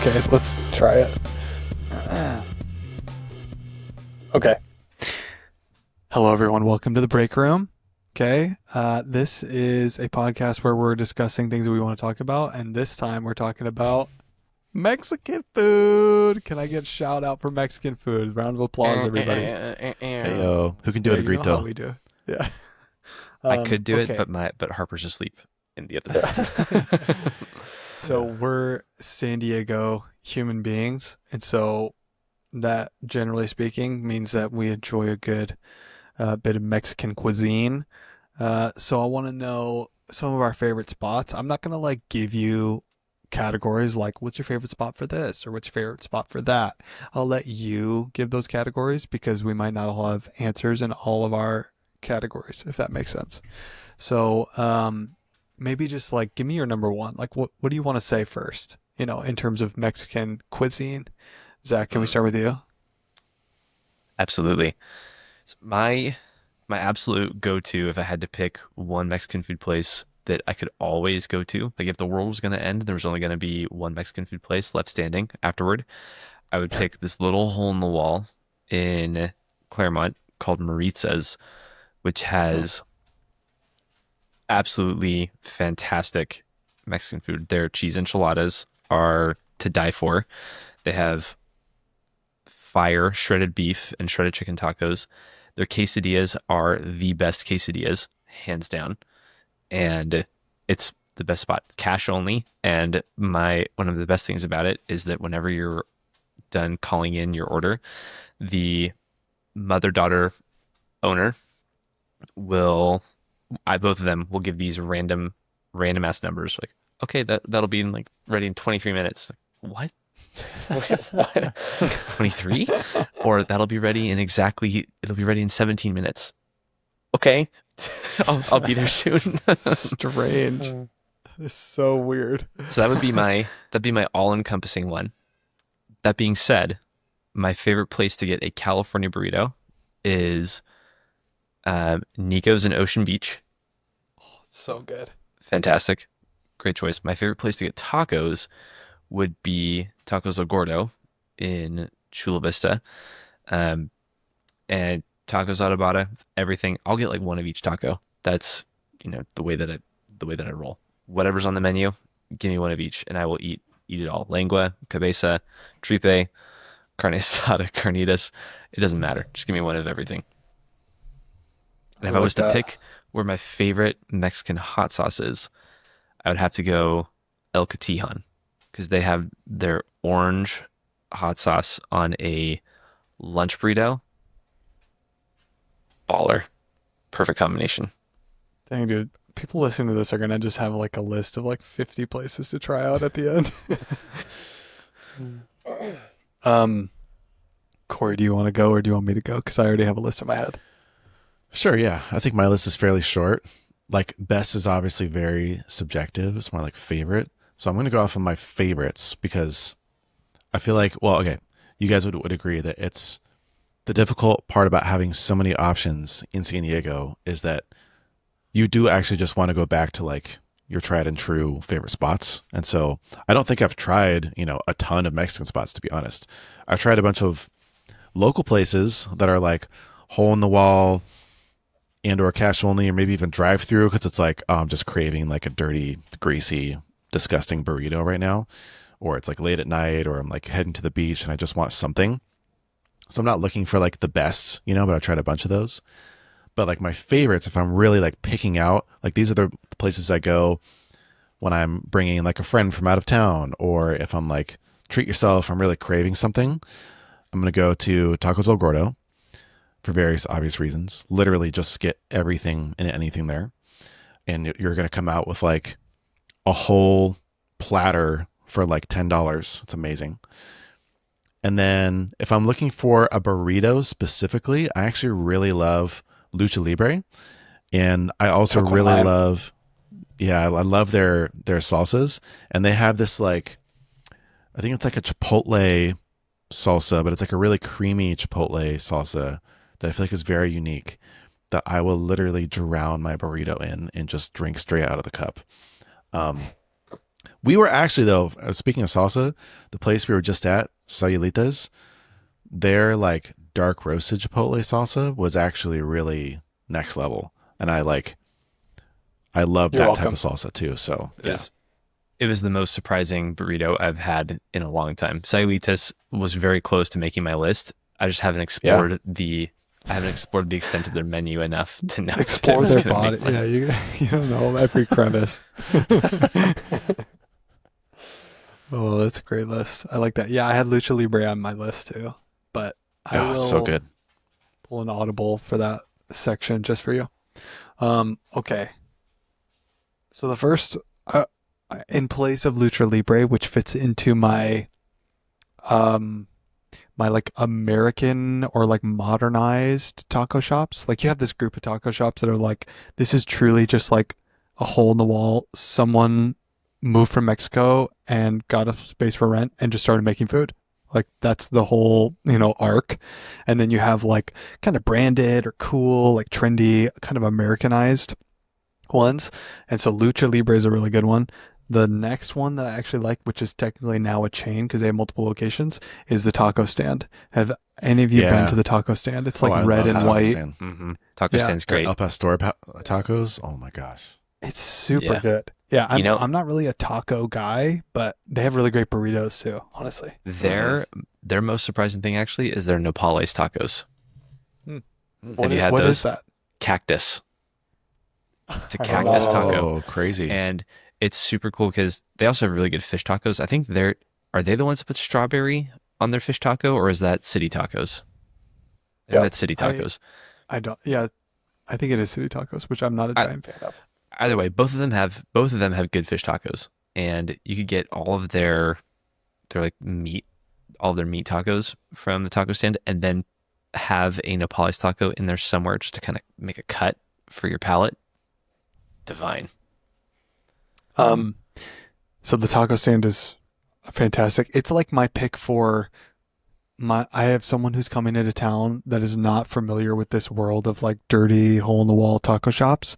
Okay, let's try it. Okay. Hello, everyone. Welcome to the Breakroom. Okay. This is a podcast where we're discussing things that we want to talk about, and this time we're talking about Mexican food. Can I get a shout out for Mexican food? Round of applause, everybody. Hey yo, who can do Yeah, a you know how grito? we do. Yeah. I could do it, Okay. but Harper's asleep in the other Yeah. room. So we're San Diego human beings, and so that, generally speaking, means that we enjoy a good bit of Mexican cuisine. So I want to know some of our favorite spots. I'm not gonna like give you categories like what's your favorite spot for this or what's your favorite spot for that. I'll let you give those categories because we might not all have answers in all of our categories, if that makes sense. So maybe just like give me your number one. Like what do you want to say first? In terms of Mexican cuisine. Zach, can we Mm, start with you? absolutely. So my absolute go-to, if I had to pick one Mexican food place that I could always go to, like if the world was going to end, there was only going to be one Mexican food place left standing afterward, I would pick this little hole in the wall in Claremont called Maritza's, which Oh, has absolutely fantastic Mexican food. Their cheese enchiladas are to die for. They have fire shredded beef and shredded chicken tacos. Their quesadillas are the best quesadillas, hands down. And it's the best spot. Cash only. And my one of the best things about it is that whenever you're done calling in your order, the mother-daughter owner will both of them will give these random ass numbers like, okay, that'll be in like ready in 23 minutes. Like, what? 23? Or that'll be ready in it'll be ready in 17 minutes. Okay. I'll be there soon. strange. It's so weird. So that'd be my all-encompassing one. That being said, my favorite place to get a California burrito is Nico's in Ocean Beach. So good. Fantastic. Great choice. My favorite place to get tacos would be Tacos El Gordo in Chula Vista. Um, and tacos Adobada, everything. I'll get like one of each taco. That's, the way that I roll. Whatever's on the menu, give me one of each and I will eat it all. Lengua, cabeza, tripe, carne asada, carnitas. It doesn't matter. Just give me one of everything. And I if I like was to that. pick where my favorite Mexican hot sauce is, I would have to go El Catijan because they have their orange hot sauce on a lunch burrito. Baller. Perfect combination. Dang, dude. People listening to this are gonna just have like a list of like 50 places to try out at the end. um, Corey, do you want to go or do you want me to go? Because I already have a list in my head. Sure, yeah. I think my list is fairly short. Like best is obviously very subjective. It's more like favorite. So I'm going to go off of my favorites because I feel like, well, okay, you guys would agree that it's the difficult part about having so many options in San Diego is that you do actually just want to go back to like your tried and true favorite spots. And so I don't think I've tried, a ton of Mexican spots, to be honest. I've tried a bunch of local places that are like hole in the wall and or cash only, or maybe even drive through because it's like, oh, I'm just craving like a dirty, greasy, disgusting burrito right now. Or it's like late at night, or I'm like heading to the beach and I just want something. So I'm not looking for like the best, but I've tried a bunch of those. But like my favorites, if I'm really like picking out, like these are the places I go when I'm bringing like a friend from out of town, or if I'm like treat yourself, I'm really craving something. I'm going to go to Tacos El Gordo for various obvious reasons. Literally just get everything and anything there. And you're going to come out with like a whole platter for like $10. It's amazing. And then if I'm looking for a burrito specifically, I actually really love Lucha Libre. And I also Took one really mine. love, yeah, I love their salsas. And they have this like, I think it's like a Chipotle salsa, but it's like a really creamy Chipotle salsa that I feel like is very unique that I will literally drown my burrito in and just drink straight out of the cup. Um, We were actually, though, speaking of salsa, the place we were just at, Sayulitas, their like dark roasted chipotle salsa was actually really next level. And I love You're that type welcome. of salsa too. So It was it was the most surprising burrito I've had in a long time. Sayulitas was very close to making my list. I just haven't yeah. explored the extent of their menu enough to know that it Explore was their going to body. make my. Yeah, you don't know every crevice. Oh, that's a great list. I like that. Yeah, I had Lucha Libre on my list too, but I Oh, so will good. pull an audible for that section just for you. Okay. So the first, in place of Lucha Libre, which fits into um, my like American or like modernized taco shops. Like you have this group of taco shops that are like, this is truly just like a hole in the wall. Someone moved from Mexico and got a space for rent and just started making food. Like that's the whole, arc. And then you have like kind of branded or cool, like trendy, kind of Americanized ones. And so Lucha Libre is a really good one. The next one that I actually like, which is technically now a chain because they have multiple locations, is the Taco Stand. Have any of you been to Yeah. the Taco Stand? It's Oh, like I red love the and taco white. stand. Taco Yeah, stand's Their great. El Pastor tacos. Oh my gosh. it's super Yeah. good. Yeah, You I'm know, I'm not really a taco guy, but they have really great burritos too, honestly. Hmm. their most surprising thing actually is their nopales tacos. Hmm. Have you had What is those? that? Cactus. It's a I don't know cactus that one. taco. Oh, crazy. And it's super cool because they also have really good fish tacos. I think are they the ones that put strawberry on their fish taco, or is that City Tacos? I think Yeah. that's City I Tacos. I don't yeah, I think it is City Tacos, which I'm not a I, giant fan of. Either way, both of them have good fish tacos, and you could get all of their like meat, all of their meat tacos from the taco stand, and then have a Nopales taco in there somewhere just to kind of make a cut for your palate. Divine. Um so the Taco Stand is fantastic. It's like my pick for I have someone who's coming into town that is not familiar with this world of like dirty hole in the wall taco shops,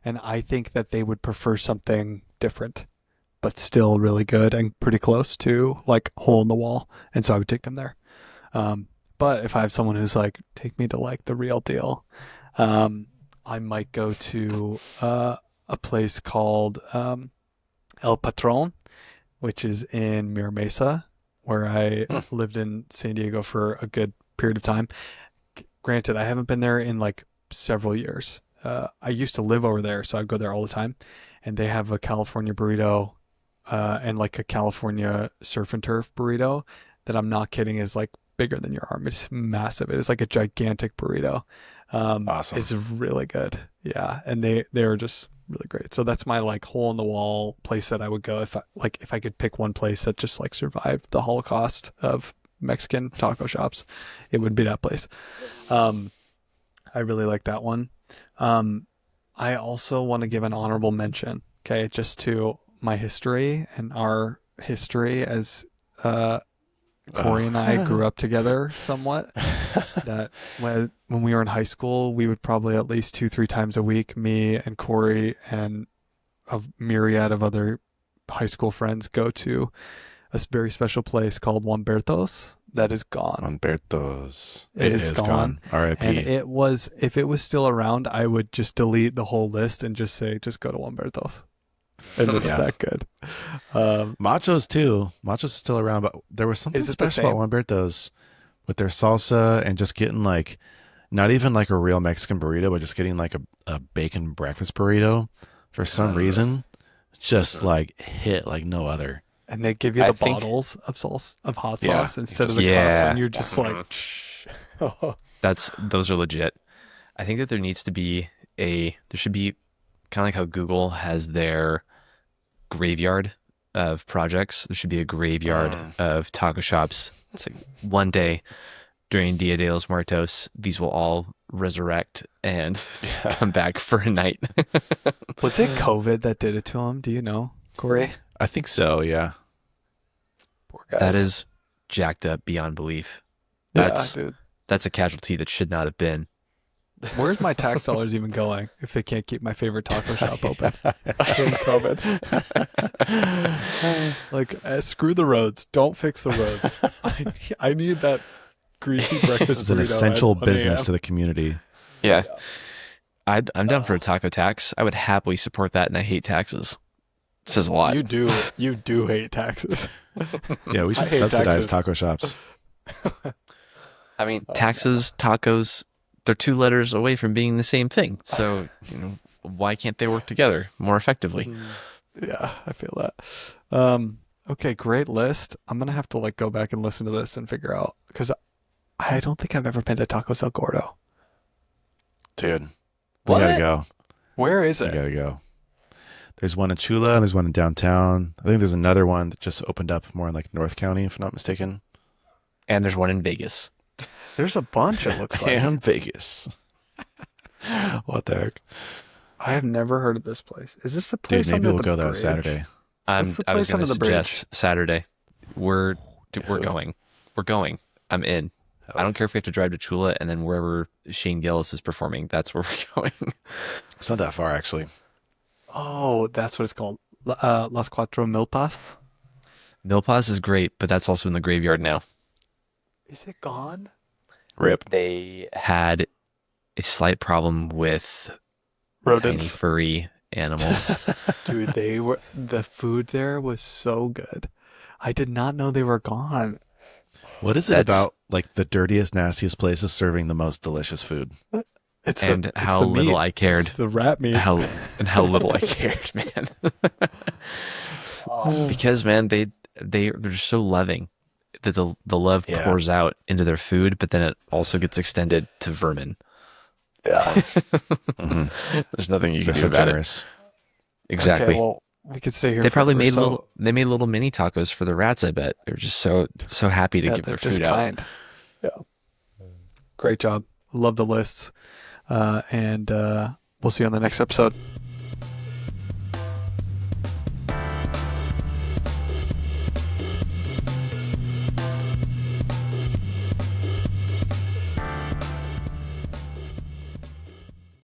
and I think that they would prefer something different but still really good and pretty close to like hole in the wall, and so I would take them there. But if I have someone who's like, take me to like the real deal, I might go to a place called El Patron, which is in Mira Mesa, where I Hmm. lived in San Diego for a good period of time. Granted, I haven't been there in like several years. I used to live over there, so I go there all the time. And they have a California burrito and like a California surf and turf burrito that I'm not kidding is like bigger than your arm. It's massive. It is like a gigantic burrito. It's Awesome. really good. Yeah, and they're just really great. So that's my like hole in the wall place that I would go if I could pick one place that just like survived the Holocaust of Mexican taco shops, it would be that place. Um, I really like that one. Um, I also want to give an honorable mention, okay, just to my history and our history as Corey and I Oh. grew up together somewhat. That when we were in high school, we would probably at least 2-3 times a week, me and Corey and a myriad of other high school friends go to a very special place called Wambertos that is gone. Humberto's. It It is is gone. gone. And R.I.P. if it was still around, I would just delete the whole list and just say, just go to Wambertos. And it's Yeah. that good. Um, Machos too. Machos is still around, but there was something is it the special same? about Humberto's with their salsa and just getting like not even like a real Mexican burrito, but just getting like a bacon breakfast burrito for some reason. Just like hit like no other. And they give you I the think bottles of of hot Yeah. sauce instead of Just the cups, and yeah, you're just like, those are legit. I think that there should be kind of like how Google has their graveyard of projects. There should be a graveyard Mm. of taco shops. It's like one day during Dia de los Muertos, these will all resurrect and come back for a night. was it COVID that did it to him? Do you know, Corey? I think so, yeah. Poor guys. That is jacked up beyond belief. yeah, That's dude. that's a casualty that should not have been. Where's my tax dollars even going if they can't keep my favorite taco shop open during COVID? Like, screw the roads. Don't fix the roads. I need that greasy breakfast It's an burrito essential at 1 business a.m. to the community. Yeah. I'm down for a taco tax. I would happily support that, and I hate taxes. It says a lot. You do hate taxes. Yeah, we I should hate subsidize taxes. taco shops. I mean, taxes, tacos, they're 2 letters away from being the same thing. So, why can't they work together more effectively? Yeah, I feel that. Okay, great list. I'm gonna have to like go back and listen to this and figure out because I don't think I've ever been to Taco El Gordo. Dude, we What? gotta go. Where is We it? gotta go. There's one in Chula and there's one in downtown. I think there's another one that just opened up more in like North County, if I'm not mistaken. And there's one in Vegas. There's a bunch. It looks like. And Vegas. What the heck? I have never heard of this place. Is this the Dude, place maybe under we'll the go there bridge? Saturday. What's the I was place going under to the bridge? suggest Saturday. We're going. We're going. I'm in. I don't care if we have to drive to Chula and then wherever Shane Gillis is performing. That's where we're going. It's not that far, actually. Oh, that's what it's called. Las Cuatro Milpas. Milpas is great, but that's also in the graveyard now. Is it gone? Rip. They had a slight problem with tiny Rodents. furry animals. Dude, the food there was so good. I did not know they were gone. What is it That's- about like the dirtiest, nastiest places serving the most delicious food? It's And it's how the little meat. I cared. It's the rat meat. how little I cared, man. Because man, they're just so loving that the love Yeah. pours out into their food, but then it also gets extended to vermin. Yeah. Mhm. There's nothing you They're can do so about generous. it. Exactly. Okay, well, we could stay here. They probably forever, made so, they made little mini tacos for the rats. I bet they're just so happy to yeah, give they're their just food out. kind. Yeah. Great job. Love the lists. And we'll see you on the next episode.